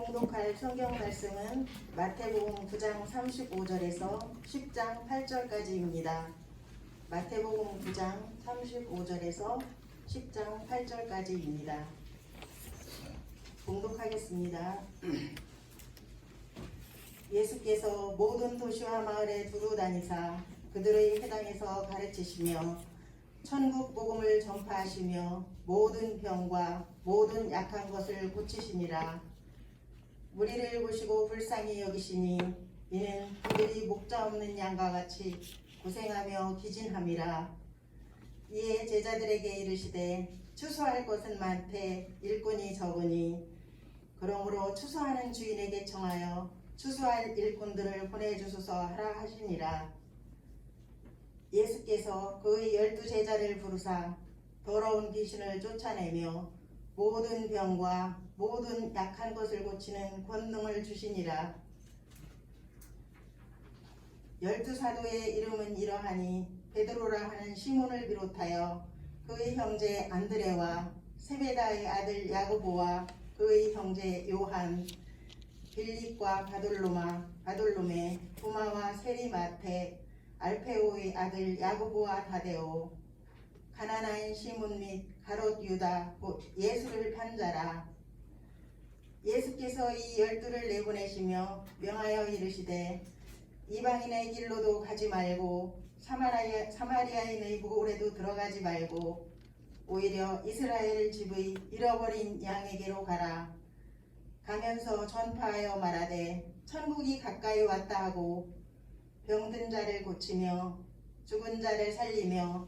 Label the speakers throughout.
Speaker 1: 봉독할 성경 말씀은 마태복음 9장 35절에서 10장 8절까지입니다. 마태복음 9장 35절에서 10장 8절까지입니다. 봉독하겠습니다. 예수께서 모든 도시와 마을에 두루 다니사 그들의 회당에서 가르치시며 천국 복음을 전파하시며 모든 병과 모든 약한 것을 고치시니라. 무리를 보시고 불쌍히 여기시니 이는 그들이 목자 없는 양과 같이 고생하며 기진함이라. 이에 제자들에게 이르시되 추수할 것은 많되 일꾼이 적으니 그러므로 추수하는 주인에게 청하여 추수할 일꾼들을 보내주소서 하라 하시니라. 예수께서 그의 12제자를 부르사 더러운 귀신을 쫓아내며 모든 병과 모든 약한 것을 고치는 권능을 주시니라. 12사도의 이름은 이러하니 베드로라 하는 시몬을 비롯하여 그의 형제 안드레와 세베다의 아들 야고보와 그의 형제 요한, 빌립과 바돌로메, 도마와 세리마테, 알페오의 아들 야고보와 다데오, 가나나인 시몬 및 가롯 유다 곧 예수를 판 자라. 예수께서 이 12를 내보내시며 명하여 이르시되 이방인의 길로도 가지 말고 사마리아인의 고을에도 들어가지 말고 오히려 이스라엘 집의 잃어버린 양에게로 가라. 가면서 전파하여 말하되 천국이 가까이 왔다 하고 병든 자를 고치며 죽은 자를 살리며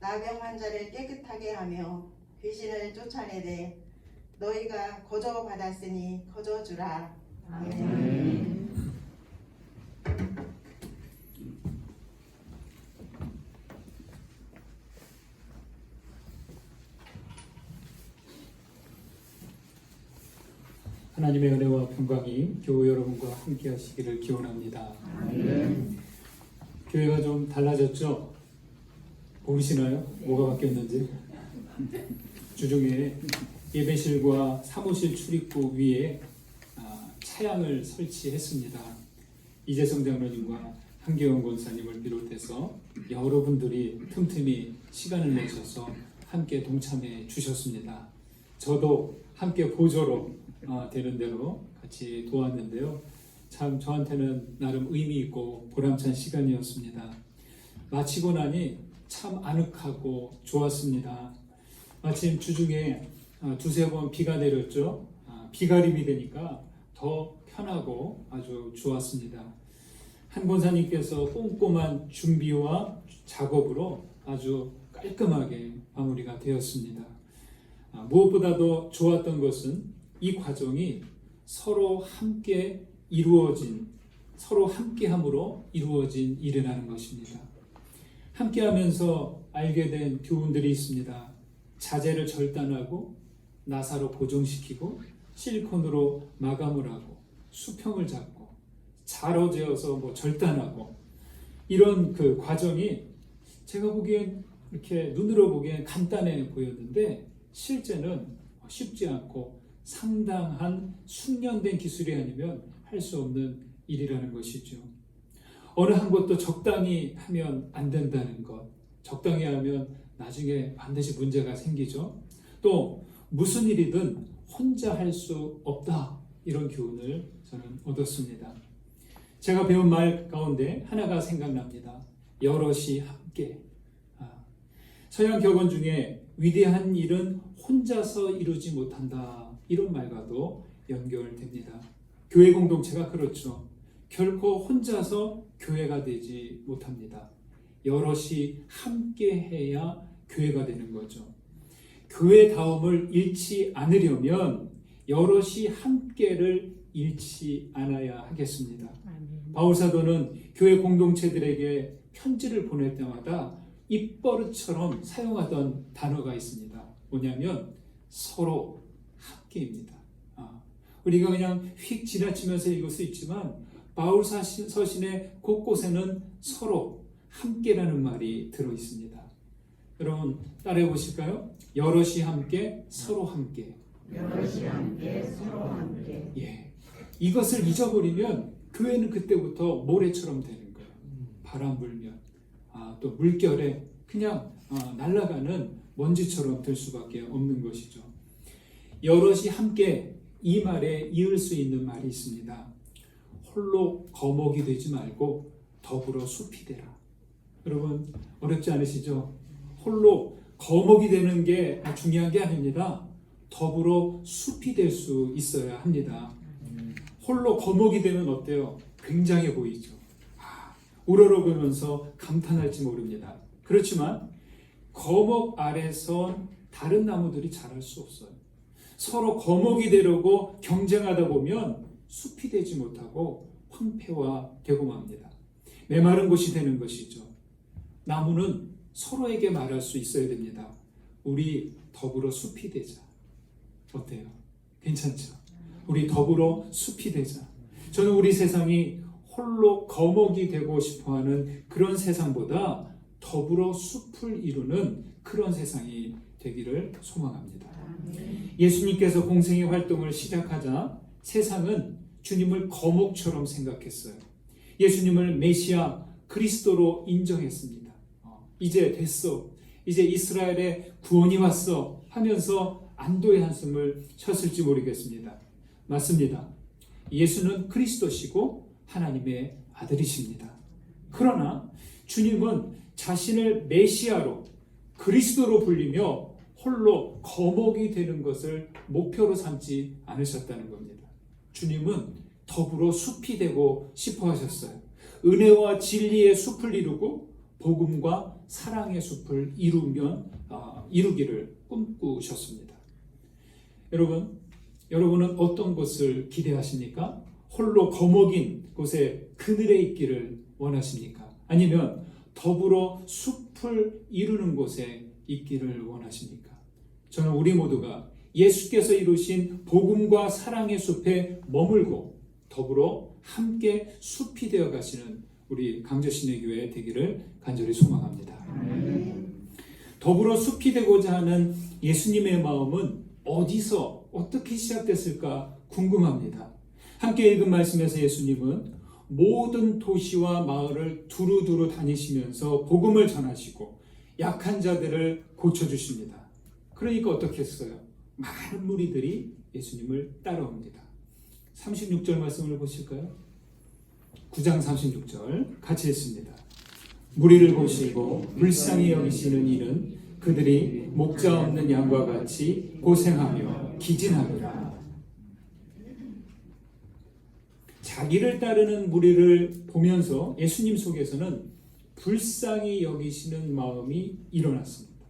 Speaker 1: 나병 환자를 깨끗하게 하며 귀신을 쫓아내되 너희가 거저 받았으니 거저 주라. 아멘.
Speaker 2: 하나님의 은혜와 평강이 교우 여러분과 함께 하시기를 기원합니다. 아멘. 교회가 좀 달라졌죠? 보이시나요? 뭐가 바뀌었는지? 주중에 예배실과 사무실 출입구 위에 차양을 설치했습니다. 이재성 장로님과 한계원 권사님을 비롯해서 여러분들이 틈틈이 시간을 내셔서 함께 동참해 주셨습니다. 저도 함께 보조로 되는 대로 같이 도왔는데요. 참 저한테는 나름 의미 있고 보람찬 시간이었습니다. 마치고 나니 참 아늑하고 좋았습니다. 마침 주중에 두세 번 비가 내렸죠. 비가림이 되니까 더 편하고 아주 좋았습니다. 한 권사님께서 꼼꼼한 준비와 작업으로 아주 깔끔하게 마무리가 되었습니다. 무엇보다도 좋았던 것은 이 과정이 서로 함께함으로 이루어진 일이라는 것입니다. 함께하면서 알게 된 교훈들이 있습니다. 자재를 절단하고 나사로 고정시키고 실리콘으로 마감을 하고 수평을 잡고 자로 재어서 절단하고 이런 그 과정이 제가 보기엔 이렇게 눈으로 보기엔 간단해 보였는데 실제는 쉽지 않고 상당한 숙련된 기술이 아니면 할 수 없는 일이라는 것이죠. 어느 한 것도 적당히 하면 안 된다는 것, 적당히 하면 나중에 반드시 문제가 생기죠. 또 무슨 일이든 혼자 할 수 없다, 이런 교훈을 저는 얻었습니다. 제가 배운 말 가운데 하나가 생각납니다. 여럿이 함께. 서양 격언 중에 위대한 일은 혼자서 이루지 못한다, 이런 말과도 연결됩니다. 교회 공동체가 그렇죠. 결코 혼자서 교회가 되지 못합니다. 여럿이 함께 해야 교회가 되는 거죠. 교회다움을 잃지 않으려면 여럿이 함께를 잃지 않아야 하겠습니다. 바울사도는 교회 공동체들에게 편지를 보낼 때마다 입버릇처럼 사용하던 단어가 있습니다. 뭐냐면 서로 함께입니다. 우리가 그냥 휙 지나치면서 읽을 수 있지만 바울 서신의 곳곳에는 서로 함께라는 말이 들어있습니다. 여러분 따라해 보실까요? 여럿이 함께 서로 함께.
Speaker 3: 여럿이 함께 서로 함께.
Speaker 2: 예, 이것을 잊어버리면 교회는 그때부터 모래처럼 되는 거예요. 바람 불면 또 물결에 그냥 날아가는 먼지처럼 될 수밖에 없는 것이죠. 여럿이 함께 이 말에 이을 수 있는 말이 있습니다. 홀로 거목이 되지 말고 더불어 숲이 되라. 여러분 어렵지 않으시죠? 홀로 거목이 되는 게 중요한 게 아닙니다. 더불어 숲이 될 수 있어야 합니다. 홀로 거목이 되면 어때요? 굉장해 보이죠. 우러러보면서 감탄할지 모릅니다. 그렇지만 거목 아래선 다른 나무들이 자랄 수 없어요. 서로 거목이 되려고 경쟁하다 보면 숲이 되지 못하고 황폐화되고 맙니다. 메마른 곳이 되는 것이죠. 나무는 서로에게 말할 수 있어야 됩니다. 우리 더불어 숲이 되자. 어때요? 괜찮죠? 우리 더불어 숲이 되자. 저는 우리 세상이 홀로 거목이 되고 싶어하는 그런 세상보다 더불어 숲을 이루는 그런 세상이 되기를 소망합니다. 예수님께서 공생의 활동을 시작하자 세상은 주님을 거목처럼 생각했어요. 예수님을 메시아 그리스도로 인정했습니다. 이제 됐어. 이제 이스라엘의 구원이 왔어 하면서 안도의 한숨을 쉬었을지 모르겠습니다. 맞습니다. 예수는 그리스도시고 하나님의 아들이십니다. 그러나 주님은 자신을 메시아로 그리스도로 불리며 홀로 거목이 되는 것을 목표로 삼지 않으셨다는 겁니다. 주님은 더불어 숲이 되고 싶어 하셨어요. 은혜와 진리의 숲을 이루고 복음과 사랑의 숲을 이루기를 꿈꾸셨습니다. 여러분은 어떤 것을 기대하십니까? 홀로 거목인 곳에 그늘에 있기를 원하십니까? 아니면 더불어 숲을 이루는 곳에 있기를 원하십니까? 저는 우리 모두가 예수께서 이루신 복음과 사랑의 숲에 머물고 더불어 함께 숲이 되어 가시는 우리 강저신의 교회 되기를 간절히 소망합니다. 더불어 숲이 되고자 하는 예수님의 마음은 어디서 어떻게 시작됐을까 궁금합니다. 함께 읽은 말씀에서 예수님은 모든 도시와 마을을 두루두루 다니시면서 복음을 전하시고 약한 자들을 고쳐주십니다. 그러니까 어떻게 했어요? 많은 무리들이 예수님을 따라옵니다. 36절 말씀을 보실까요? 9장 36절 같이 읽습니다. 무리를 보시고 불쌍히 여기시는 이는 그들이 목자 없는 양과 같이 고생하며 기진하리라. 자기를 따르는 무리를 보면서 예수님 속에서는 불쌍히 여기시는 마음이 일어났습니다.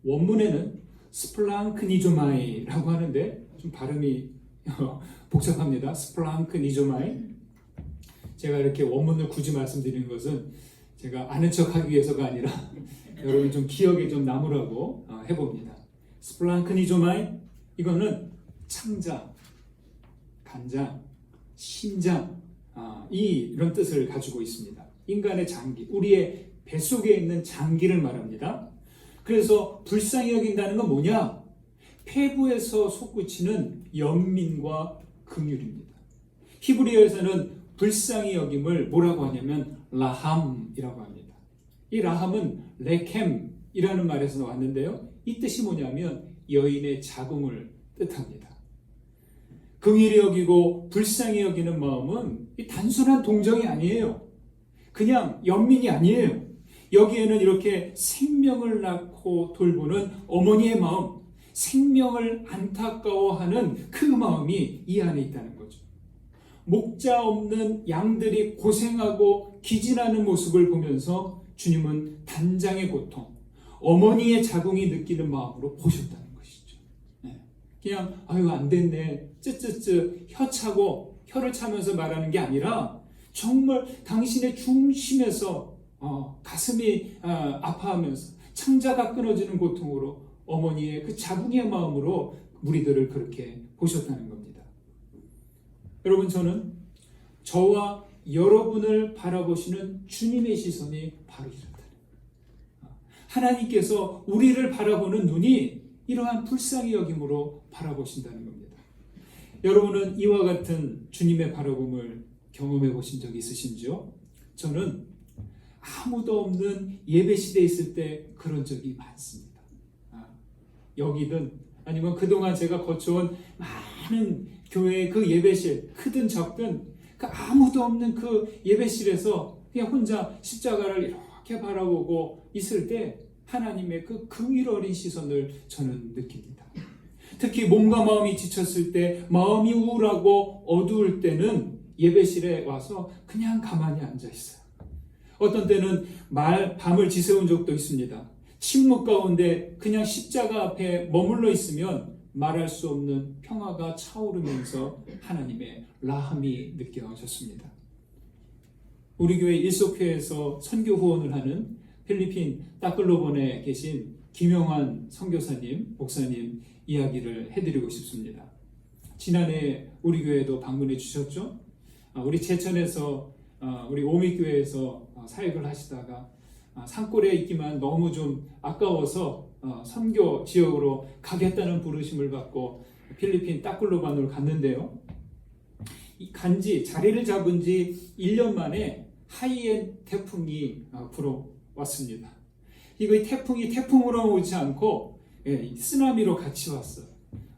Speaker 2: 원문에는 스플랑크니조마이라고 하는데 좀 발음이 복잡합니다. 스플랑크니조마이. 제가 이렇게 원문을 굳이 말씀드리는 것은 제가 아는 척하기 위해서가 아니라 여러분 좀 기억에 좀 남으라고 해봅니다. 스플랑크니조마이, 이거는 창자, 간장, 심장, 이런 뜻을 가지고 있습니다. 인간의 장기, 우리의 뱃속에 있는 장기를 말합니다. 그래서 불쌍히 여긴다는 건 뭐냐? 폐부에서 솟구치는 연민과 긍휼입니다. 히브리어에서는 불쌍히 여김을 뭐라고 하냐면 라함이라고 합니다. 이 라함은 레켐이라는 말에서 왔는데요. 이 뜻이 뭐냐면 여인의 자궁을 뜻합니다. 긍휼히 여기고 불쌍히 여기는 마음은 단순한 동정이 아니에요. 그냥 연민이 아니에요. 여기에는 이렇게 생명을 낳고 돌보는 어머니의 마음, 생명을 안타까워하는 그 마음이 이 안에 있다는 거죠. 목자 없는 양들이 고생하고 기진하는 모습을 보면서 주님은 단장의 고통, 어머니의 자궁이 느끼는 마음으로 보셨다는 것이죠. 그냥 아유 안 됐네, 쯔쯔쯔 혀 차고 혀를 차면서 말하는 게 아니라 정말 당신의 중심에서 가슴이 아파하면서 창자가 끊어지는 고통으로 어머니의 그 자궁의 마음으로 무리들을 그렇게 보셨다는 겁니다. 여러분, 저는 저와 여러분을 바라보시는 주님의 시선이 바로 이렇다. 하나님께서 우리를 바라보는 눈이 이러한 불쌍히 여김으로 바라보신다는 겁니다. 여러분은 이와 같은 주님의 바라봄을 경험해 보신 적이 있으신지요? 저는 아무도 없는 예배실에 있을 때 그런 적이 많습니다. 여기든 아니면 그동안 제가 거쳐온 많은 교회의 그 예배실, 크든 적든 그 아무도 없는 그 예배실에서 그냥 혼자 십자가를 이렇게 바라보고 있을 때 하나님의 그 긍휼 어린 시선을 저는 느낍니다. 특히 몸과 마음이 지쳤을 때, 마음이 우울하고 어두울 때는 예배실에 와서 그냥 가만히 앉아 있어요. 어떤 때는 밤을 지새운 적도 있습니다. 침묵 가운데 그냥 십자가 앞에 머물러 있으면 말할 수 없는 평화가 차오르면서 하나님의 라함이 느껴졌습니다. 우리 교회 일속회에서 선교 후원을 하는 필리핀 따클로본에 계신 김영환 선교사님, 목사님 이야기를 해드리고 싶습니다. 지난해 우리 교회도 방문해 주셨죠? 우리 제천에서 우리 오미교회에서 사역을 하시다가 산골에 있기만 너무 좀 아까워서 선교 지역으로 가겠다는 부르심을 받고 필리핀 따클로반으로 갔는데요. 간지 자리를 잡은 지 1년 만에 하이엔 태풍이 불어왔습니다. 이거 태풍이 태풍으로 오지 않고 쓰나미로 같이 왔어요.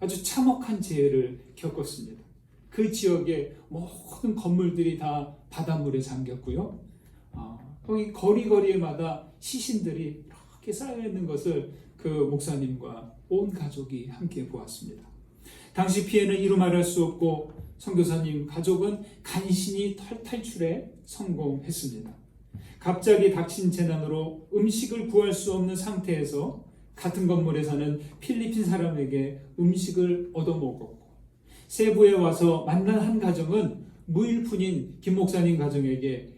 Speaker 2: 아주 참혹한 재해를 겪었습니다. 그 지역의 모든 건물들이 다 바닷물에 잠겼고요. 거기 거리거리마다 시신들이 이렇게 쌓여있는 것을 그 목사님과 온 가족이 함께 보았습니다. 당시 피해는 이루 말할 수 없고 선교사님 가족은 간신히 탈출에 성공했습니다. 갑자기 닥친 재난으로 음식을 구할 수 없는 상태에서 같은 건물에 사는 필리핀 사람에게 음식을 얻어먹었고, 세부에 와서 만난 한 가정은 무일푼인 김 목사님 가정에게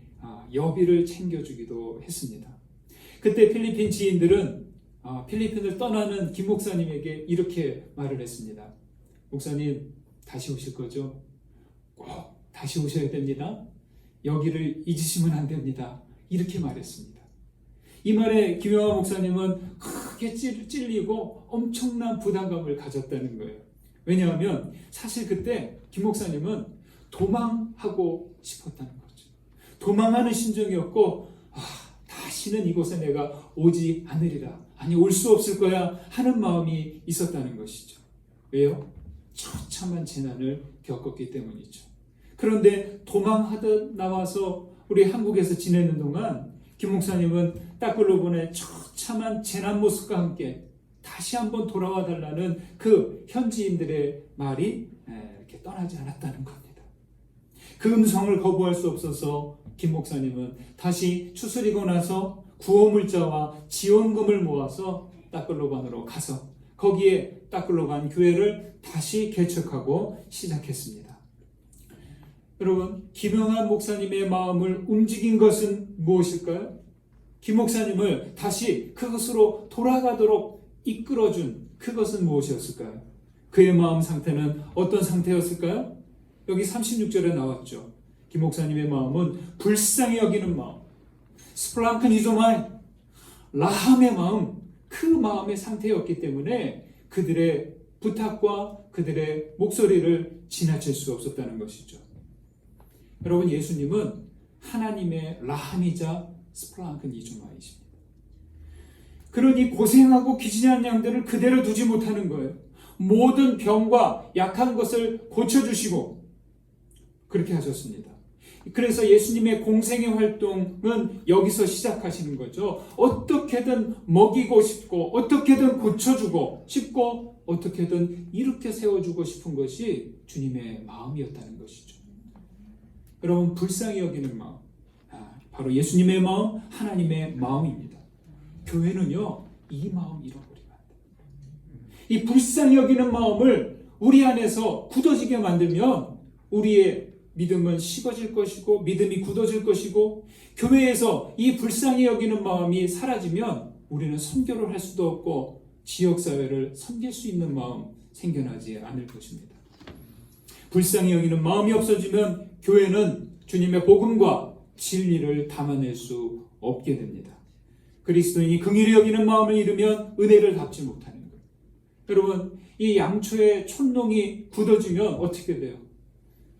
Speaker 2: 여비를 챙겨주기도 했습니다. 그때 필리핀 지인들은 필리핀을 떠나는 김 목사님에게 이렇게 말을 했습니다. 목사님, 다시 오실 거죠? 꼭 다시 오셔야 됩니다. 여기를 잊으시면 안 됩니다. 이렇게 말했습니다. 이 말에 김영환 목사님은 크게 찔리고 엄청난 부담감을 가졌다는 거예요. 왜냐하면 사실 그때 김 목사님은 도망하고 싶었다는 거죠. 도망하는 심정이었고 다시는 이곳에 내가 오지 않으리라, 아니 올 수 없을 거야 하는 마음이 있었다는 것이죠. 왜요? 처참한 재난을 겪었기 때문이죠. 그런데 도망하듯 나와서 우리 한국에서 지내는 동안 김 목사님은 따클로본의 처참한 재난 모습과 함께 다시 한번 돌아와 달라는 그 현지인들의 말이 이렇게 떠나지 않았다는 겁니다. 그 음성을 거부할 수 없어서 김 목사님은 다시 추스리고 나서 구호물자와 지원금을 모아서 따클로반으로 가서 거기에 따클로반 교회를 다시 개척하고 시작했습니다. 여러분, 김영환 목사님의 마음을 움직인 것은 무엇일까요? 김 목사님을 다시 그것으로 돌아가도록 이끌어준 그것은 무엇이었을까요? 그의 마음 상태는 어떤 상태였을까요? 여기 36절에 나왔죠. 김 목사님의 마음은 불쌍히 여기는 마음, 스플랑크니조마이, 라함의 마음, 그 마음의 상태였기 때문에 그들의 부탁과 그들의 목소리를 지나칠 수 없었다는 것이죠. 여러분, 예수님은 하나님의 라함이자 스플랑크니조마이십니다. 그러니 고생하고 기진한 양들을 그대로 두지 못하는 거예요. 모든 병과 약한 것을 고쳐주시고 그렇게 하셨습니다. 그래서 예수님의 공생의 활동은 여기서 시작하시는 거죠. 어떻게든 먹이고 싶고 어떻게든 고쳐주고 싶고 어떻게든 이렇게 세워주고 싶은 것이 주님의 마음이었다는 것이죠. 여러분, 불쌍히 여기는 마음, 바로 예수님의 마음, 하나님의 마음입니다. 교회는요, 이 마음 잃어버리면 안 돼요. 이 불쌍히 여기는 마음을 우리 안에서 굳어지게 만들면 우리의 믿음은 식어질 것이고 믿음이 굳어질 것이고, 교회에서 이 불쌍히 여기는 마음이 사라지면 우리는 선교를 할 수도 없고 지역사회를 섬길 수 있는 마음 생겨나지 않을 것입니다. 불쌍히 여기는 마음이 없어지면 교회는 주님의 복음과 진리를 담아낼 수 없게 됩니다. 그리스도인이 긍휼히 여기는 마음을 잃으면 은혜를 갚지 못하는 거예요. 여러분, 이 양초의 촛농이 굳어지면 어떻게 돼요?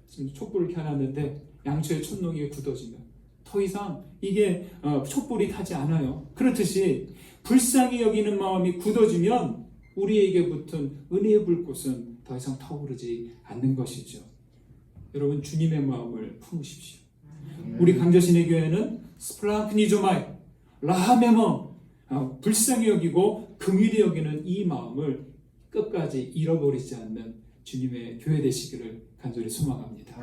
Speaker 2: 지금 촛불을 켜놨는데 양초의 촛농이 굳어지면 더 이상 이게 촛불이 타지 않아요. 그렇듯이 불쌍히 여기는 마음이 굳어지면 우리에게 붙은 은혜의 불꽃은 더 이상 타오르지 않는 것이죠. 여러분, 주님의 마음을 품으십시오. 우리 강저신의 교회는 스플랑크니조마이 라하메머, 불쌍히 여기고 긍휼히 여기는 이 마음을 끝까지 잃어버리지 않는 주님의 교회 되시기를 간절히 소망합니다.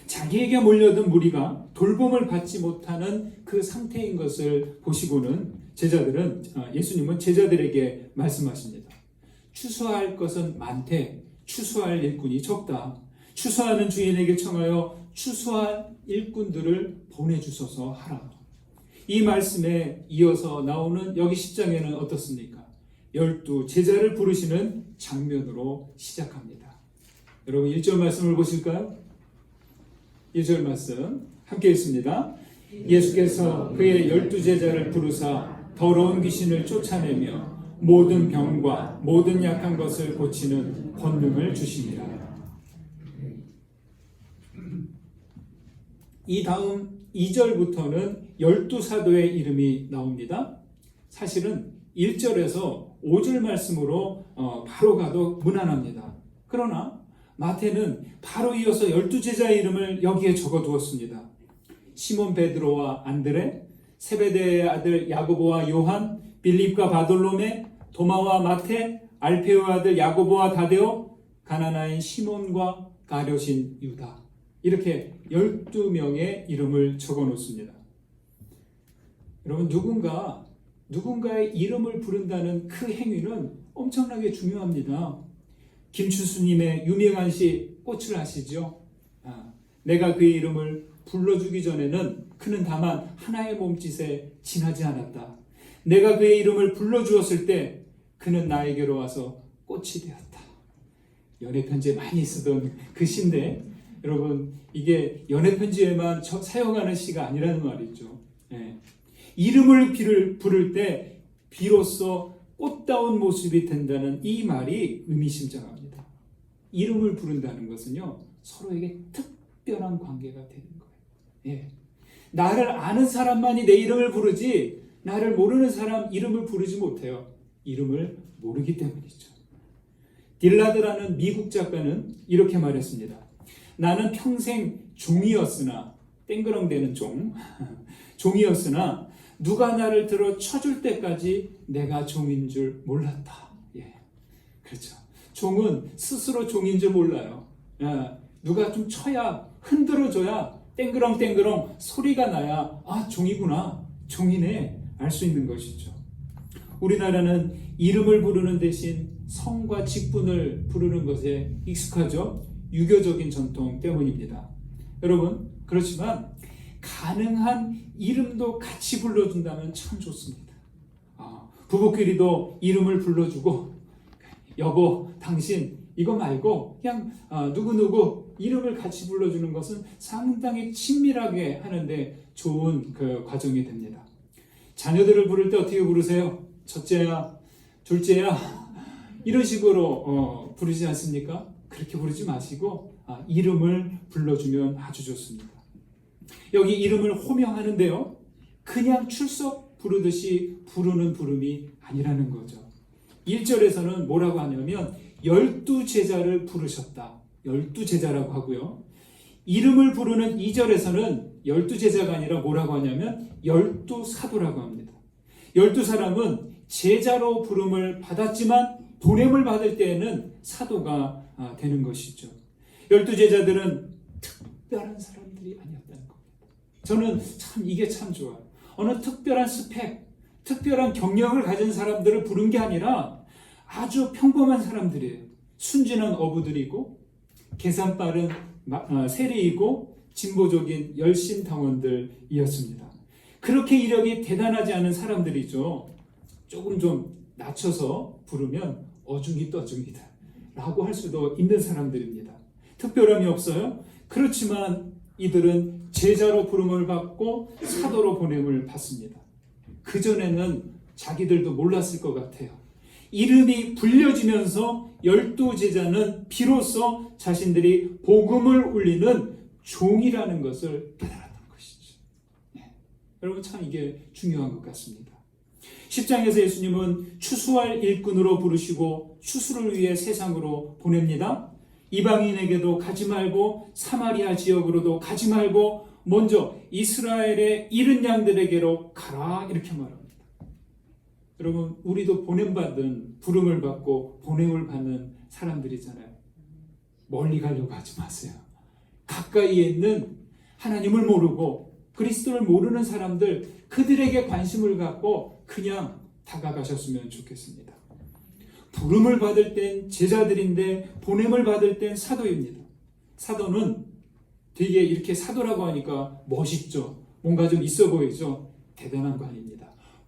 Speaker 2: 자기에게 몰려든 무리가 돌봄을 받지 못하는 그 상태인 것을 보시고는 예수님은 제자들에게 말씀하십니다. 추수할 것은 많되 추수할 일꾼이 적다. 추수하는 주인에게 청하여 추수할 일꾼들을 보내주소서 하라. 이 말씀에 이어서 나오는 여기 10장에는 어떻습니까? 12 제자를 부르시는 장면으로 시작합니다. 여러분 1절 말씀을 보실까요? 1절 말씀 함께 읽습니다. 예수께서 그의 12제자를 부르사 더러운 귀신을 쫓아내며 모든 병과 모든 약한 것을 고치는 권능을 주시니라. 이 다음 2절부터는 12사도의 이름이 나옵니다. 사실은 1절에서 5절 말씀으로 바로 가도 무난합니다. 그러나 마태는 바로 이어서 12제자의 이름을 여기에 적어두었습니다. 시몬 베드로와 안드레, 세베대의 아들 야고보와 요한, 빌립과 바돌로메, 도마와 마태, 알페오의 아들 야고보와 다데오, 가나나인 시몬과 가룟신 유다. 이렇게 12명의 이름을 적어 놓습니다. 여러분, 누군가의 이름을 부른다는 그 행위는 엄청나게 중요합니다. 김춘수님의 유명한 시 꽃을 아시죠? 내가 그의 이름을 불러주기 전에는 그는 다만 하나의 몸짓에 지나지 않았다. 내가 그의 이름을 불러주었을 때 그는 나에게로 와서 꽃이 되었다. 연애편지에 많이 쓰던 그 시인데 여러분, 이게 연애편지에만 사용하는 시가 아니라는 말이죠. 이름을 부를 때 비로소 꽃다운 모습이 된다는 이 말이 의미심장합니다. 이름을 부른다는 것은요, 서로에게 특별한 관계가 되는 거예요. 나를 아는 사람만이 내 이름을 부르지 나를 모르는 사람 이름을 부르지 못해요. 이름을 모르기 때문이죠. 딜라드라는 미국 작가는 이렇게 말했습니다. 나는 평생 종이었으나, 땡그렁대는 종이었으나 누가 나를 들어 쳐줄 때까지 내가 종인 줄 몰랐다. 그렇죠. 종은 스스로 종인 줄 몰라요. 누가 좀 쳐야, 흔들어줘야 땡그렁땡그렁 소리가 나야 종이구나, 종이네 알 수 있는 것이죠. 우리나라는 이름을 부르는 대신 성과 직분을 부르는 것에 익숙하죠. 유교적인 전통 때문입니다. 여러분, 그렇지만 가능한 이름도 같이 불러준다면 참 좋습니다. 부부끼리도 이름을 불러주고, 여보, 당신 이거 말고 그냥 누구누구 이름을 같이 불러주는 것은 상당히 친밀하게 하는데 좋은 그 과정이 됩니다. 자녀들을 부를 때 어떻게 부르세요? 첫째야, 둘째야, 이런 식으로 부르지 않습니까? 그렇게 부르지 마시고 이름을 불러주면 아주 좋습니다. 여기 이름을 호명하는데요, 그냥 출석 부르듯이 부르는 부름이 아니라는 거죠. 1절에서는 뭐라고 하냐면 12제자를 부르셨다. 12제자라고 하고요. 이름을 부르는 2절에서는 12제자가 아니라 뭐라고 하냐면 12사도라고 합니다. 12사람은 제자로 부름을 받았지만 보냄을 받을 때에는 사도가 되는 것이죠. 12제자들은 특별한 사람들이 아니었다는 겁니다. 저는 이게 참 좋아요. 어느 특별한 스펙, 특별한 경력을 가진 사람들을 부른 게 아니라 아주 평범한 사람들이에요. 순진한 어부들이고 계산 빠른 세리이고 진보적인 열심당원들이었습니다. 그렇게 이력이 대단하지 않은 사람들이죠. 조금 좀 낮춰서 부르면 어중이 떠줍니다 라고 할 수도 있는 사람들입니다. 특별함이 없어요. 그렇지만 이들은 제자로 부름을 받고 사도로 보냄을 받습니다. 그전에는 자기들도 몰랐을 것 같아요. 이름이 불려지면서 12제자는 비로소 자신들이 복음을 울리는 종이라는 것을 깨달았던 것이죠. 네. 여러분 참 이게 중요한 것 같습니다. 10장에서 예수님은 추수할 일꾼으로 부르시고 추수를 위해 세상으로 보냅니다. 이방인에게도 가지 말고 사마리아 지역으로도 가지 말고 먼저 이스라엘의 잃은 양들에게로 가라 이렇게 말합니다. 여러분 우리도 보냄받은 부름을 받고 보냄을 받는 사람들이잖아요. 멀리 가려고 하지 마세요. 가까이에 있는 하나님을 모르고 그리스도를 모르는 사람들 그들에게 관심을 갖고 그냥 다가가셨으면 좋겠습니다. 부름을 받을 땐 제자들인데 보냄을 받을 땐 사도입니다. 사도는 되게 이렇게 사도라고 하니까 멋있죠. 뭔가 좀 있어 보이죠. 대단한 거 아닙니다.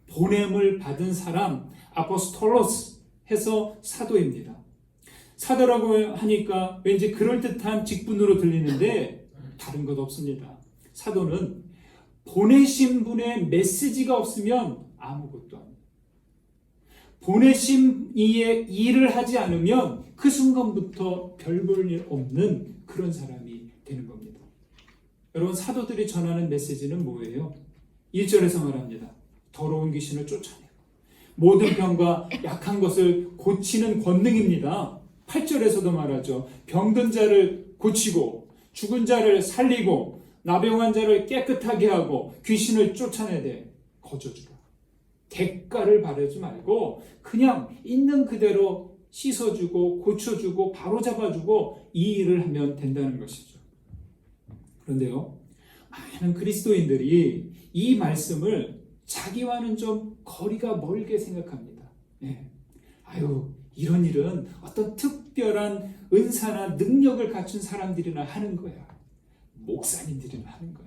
Speaker 2: 보냄을 받은 사람 아포스톨로스 해서 사도입니다. 사도라고 하니까 왠지 그럴듯한 직분으로 들리는데 다른 것 없습니다. 사도는 보내신 분의 메시지가 없으면 아무것도 아닙니다. 보내신 이의 일을 하지 않으면 그 순간부터 별 볼 일 없는 그런 사람이 되는 겁니다. 여러분 사도들이 전하는 메시지는 뭐예요? 1절에서 말합니다. 더러운 귀신을 쫓아내고 모든 병과 약한 것을 고치는 권능입니다. 8절에서도 말하죠. 병든 자를 고치고 죽은 자를 살리고 나병한 자를 깨끗하게 하고 귀신을 쫓아내되 거저주라. 대가를 바라지 말고 그냥 있는 그대로 씻어주고 고쳐주고 바로잡아주고 이 일을 하면 된다는 것이죠. 그런데요, 많은 그리스도인들이 이 말씀을 자기와는 좀 거리가 멀게 생각합니다. 네. 아유, 이런 일은 어떤 특별한 은사나 능력을 갖춘 사람들이나 하는 거야. 목사님들이나 하는 거야.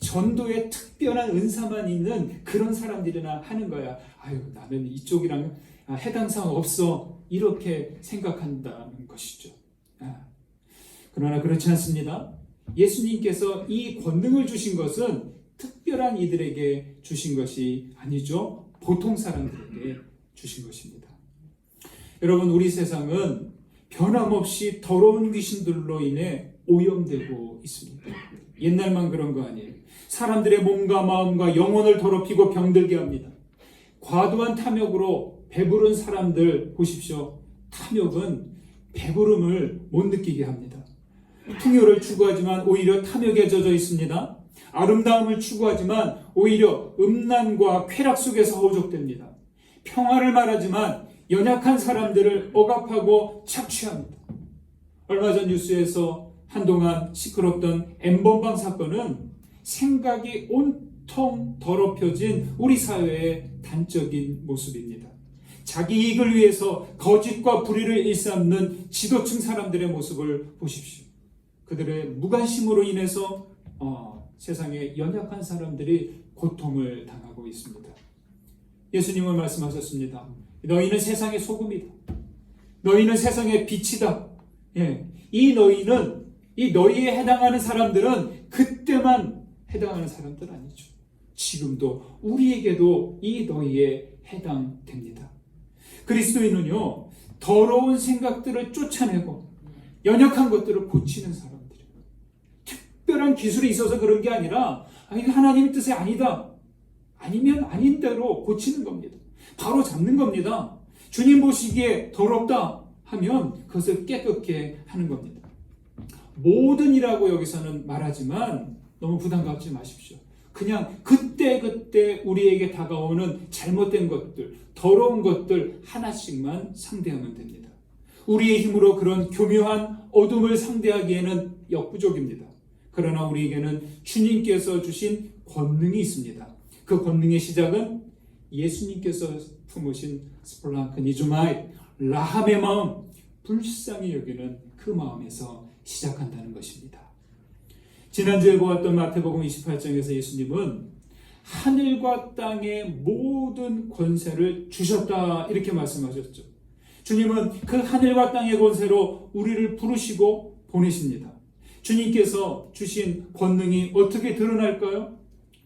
Speaker 2: 전도에 특별한 은사만 있는 그런 사람들이나 하는 거야. 아유, 나는 이쪽이랑 해당 사항 없어. 이렇게 생각한다는 것이죠. 그러나 그렇지 않습니다. 예수님께서 이 권능을 주신 것은 특별한 이들에게 주신 것이 아니죠. 보통 사람들에게 주신 것입니다. 여러분, 우리 세상은 변함없이 더러운 귀신들로 인해 오염되고 있습니다. 옛날만 그런 거 아니에요. 사람들의 몸과 마음과 영혼을 더럽히고 병들게 합니다. 과도한 탐욕으로 배부른 사람들 보십시오. 탐욕은 배부름을 못 느끼게 합니다. 풍요를 추구하지만 오히려 탐욕에 젖어 있습니다. 아름다움을 추구하지만 오히려 음란과 쾌락 속에서 허우적됩니다. 평화를 말하지만 연약한 사람들을 억압하고 착취합니다. 얼마 전 뉴스에서 한동안 시끄럽던 엠번방 사건은 생각이 온통 더럽혀진 우리 사회의 단적인 모습입니다. 자기 이익을 위해서 거짓과 불의를 일삼는 지도층 사람들의 모습을 보십시오. 그들의 무관심으로 인해서 세상에 연약한 사람들이 고통을 당하고 있습니다. 예수님은 말씀하셨습니다. 너희는 세상의 소금이다. 너희는 세상의 빛이다. 예, 이 너희에 해당하는 사람들은 그때만 해당하는 사람들 아니죠. 지금도 우리에게도 이 너희에 해당됩니다. 그리스도인은요, 더러운 생각들을 쫓아내고 연약한 것들을 고치는 사람들이에요. 특별한 기술이 있어서 그런 게 아니라 하나님의 뜻이 아니다. 아니면 아닌 대로 고치는 겁니다. 바로 잡는 겁니다. 주님 보시기에 더럽다 하면 그것을 깨끗게 하는 겁니다. 모든 이라고 여기서는 말하지만 너무 부담 갖지 마십시오. 그냥 그때 우리에게 다가오는 잘못된 것들, 더러운 것들 하나씩만 상대하면 됩니다. 우리의 힘으로 그런 교묘한 어둠을 상대하기에는 역부족입니다. 그러나 우리에게는 주님께서 주신 권능이 있습니다. 그 권능의 시작은 예수님께서 품으신 스폴랑크니주마이 라함의 마음, 불쌍히 여기는 그 마음에서 시작한다는 것입니다. 지난주에 보았던 마태복음 28장에서 예수님은 하늘과 땅의 모든 권세를 주셨다 이렇게 말씀하셨죠. 주님은 그 하늘과 땅의 권세로 우리를 부르시고 보내십니다. 주님께서 주신 권능이 어떻게 드러날까요?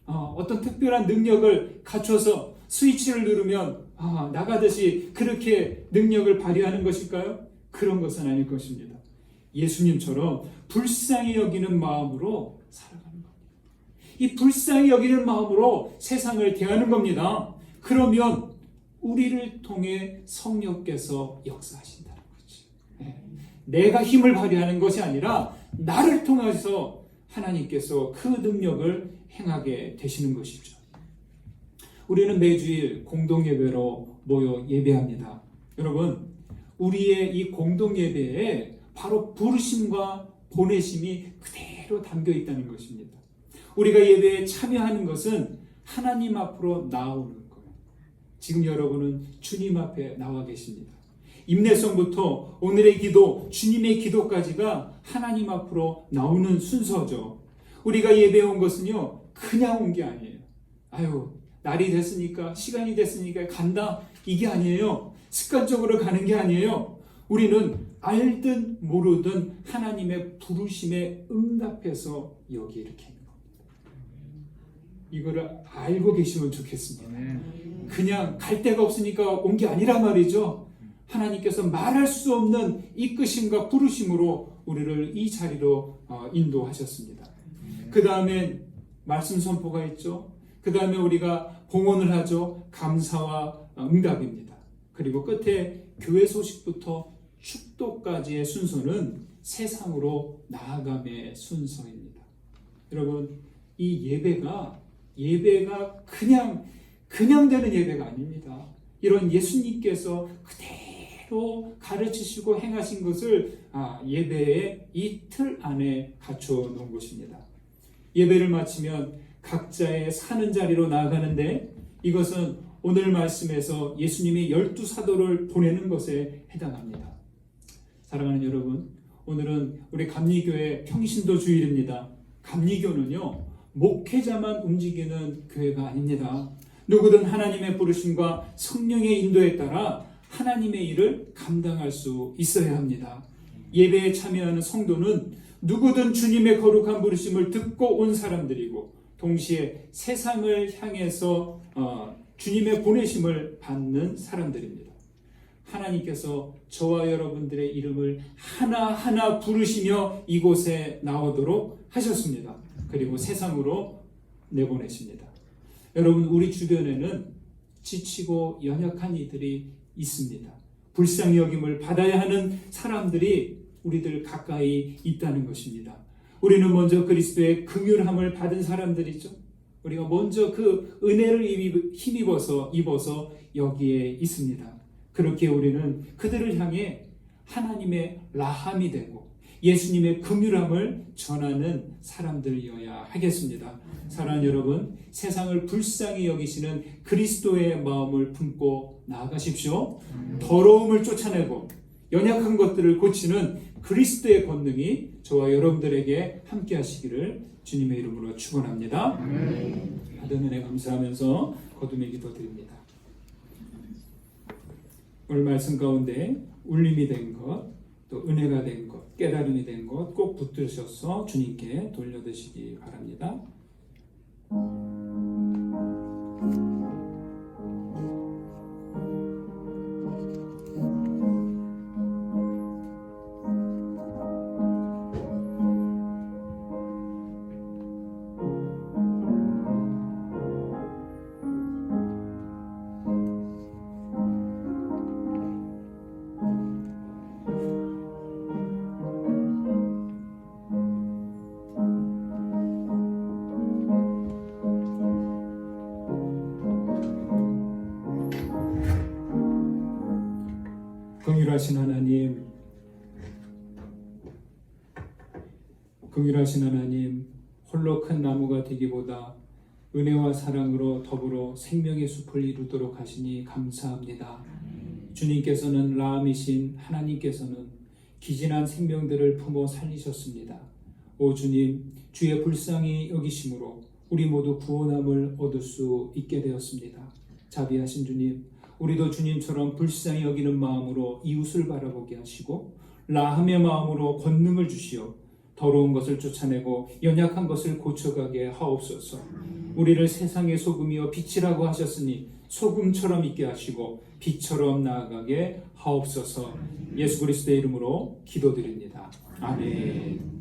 Speaker 2: 어떤 특별한 능력을 갖춰서 스위치를 누르면 나가듯이 그렇게 능력을 발휘하는 것일까요? 그런 것은 아닐 것입니다. 예수님처럼 불쌍히 여기는 마음으로 살아가는 겁니다. 이 불쌍히 여기는 마음으로 세상을 대하는 겁니다. 그러면 우리를 통해 성령께서 역사하신다는 거지. 내가 힘을 발휘하는 것이 아니라 나를 통해서 하나님께서 그 능력을 행하게 되시는 것이죠. 우리는 매주일 공동예배로 모여 예배합니다. 여러분, 우리의 이 공동예배에 바로 부르심과 보내심이 그대로 담겨 있다는 것입니다. 우리가 예배에 참여하는 것은 하나님 앞으로 나오는 거예요. 지금 여러분은 주님 앞에 나와 계십니다. 임내성부터 오늘의 기도, 주님의 기도까지가 하나님 앞으로 나오는 순서죠. 우리가 예배에 온 것은요, 그냥 온 게 아니에요. 날이 됐으니까, 시간이 됐으니까 간다, 이게 아니에요. 습관적으로 가는 게 아니에요. 우리는 알든 모르든 하나님의 부르심에 응답해서 여기 이렇게 있는 겁니다. 이거를 알고 계시면 좋겠습니다. 그냥 갈 데가 없으니까 온 게 아니란 말이죠. 하나님께서 말할 수 없는 이끄심과 부르심으로 우리를 이 자리로 인도하셨습니다. 그 다음에 말씀 선포가 있죠. 그 다음에 우리가 봉헌을 하죠. 감사와 응답입니다. 그리고 끝에 교회 소식부터 축도까지의 순서는 세상으로 나아감의 순서입니다. 여러분, 이 예배가 그냥 되는 예배가 아닙니다. 이런 예수님께서 그대로 가르치시고 행하신 것을 예배의 이 틀 안에 갖춰 놓은 것입니다. 예배를 마치면 각자의 사는 자리로 나아가는데, 이것은 오늘 말씀에서 예수님이 12사도를 보내는 것에 해당합니다. 사랑하는 여러분, 오늘은 우리 감리교회 평신도 주일입니다. 감리교는요, 목회자만 움직이는 교회가 아닙니다. 누구든 하나님의 부르심과 성령의 인도에 따라 하나님의 일을 감당할 수 있어야 합니다. 예배에 참여하는 성도는 누구든 주님의 거룩한 부르심을 듣고 온 사람들이고, 동시에 세상을 향해서 주님의 보내심을 받는 사람들입니다. 하나님께서 저와 여러분들의 이름을 하나하나 부르시며 이곳에 나오도록 하셨습니다. 그리고 세상으로 내보내십니다. 여러분, 우리 주변에는 지치고 연약한 이들이 있습니다. 불쌍히 여김을 받아야 하는 사람들이 우리들 가까이 있다는 것입니다. 우리는 먼저 그리스도의 긍휼함을 받은 사람들이죠. 우리가 먼저 그 은혜를 힘입어서 여기에 있습니다. 그렇게 우리는 그들을 향해 하나님의 라함이 되고 예수님의 긍휼함을 전하는 사람들이어야 하겠습니다. 사랑하는 여러분, 세상을 불쌍히 여기시는 그리스도의 마음을 품고 나아가십시오. 더러움을 쫓아내고 연약한 것들을 고치는 그리스도의 권능이 저와 여러분들에게 함께 하시기를 주님의 이름으로 축원합니다. 받은 은혜 감사하면서 거듭의 기도 드립니다. 오늘 말씀 가운데 울림이 된 것, 또 은혜가 된 것, 깨달음이 된 것 꼭 붙드셔서 주님께 돌려드시기 바랍니다. 긍휼하신 하나님, 홀로 큰 나무가 되기보다 은혜와 사랑으로 더불어 생명의 숲을 이루도록 하시니 감사합니다. 주님께서는 라함이신 하나님께서는 기진한 생명들을 품어 살리셨습니다. 오 주님, 주의 불쌍히 여기심으로 우리 모두 구원함을 얻을 수 있게 되었습니다. 자비하신 주님, 우리도 주님처럼 불쌍히 여기는 마음으로 이웃을 바라보게 하시고 라함의 마음으로 권능을 주시어 더러운 것을 쫓아내고 연약한 것을 고쳐가게 하옵소서. 우리를 세상의 소금이여 빛이라고 하셨으니 소금처럼 있게 하시고 빛처럼 나아가게 하옵소서. 예수 그리스도의 이름으로 기도드립니다. 아멘.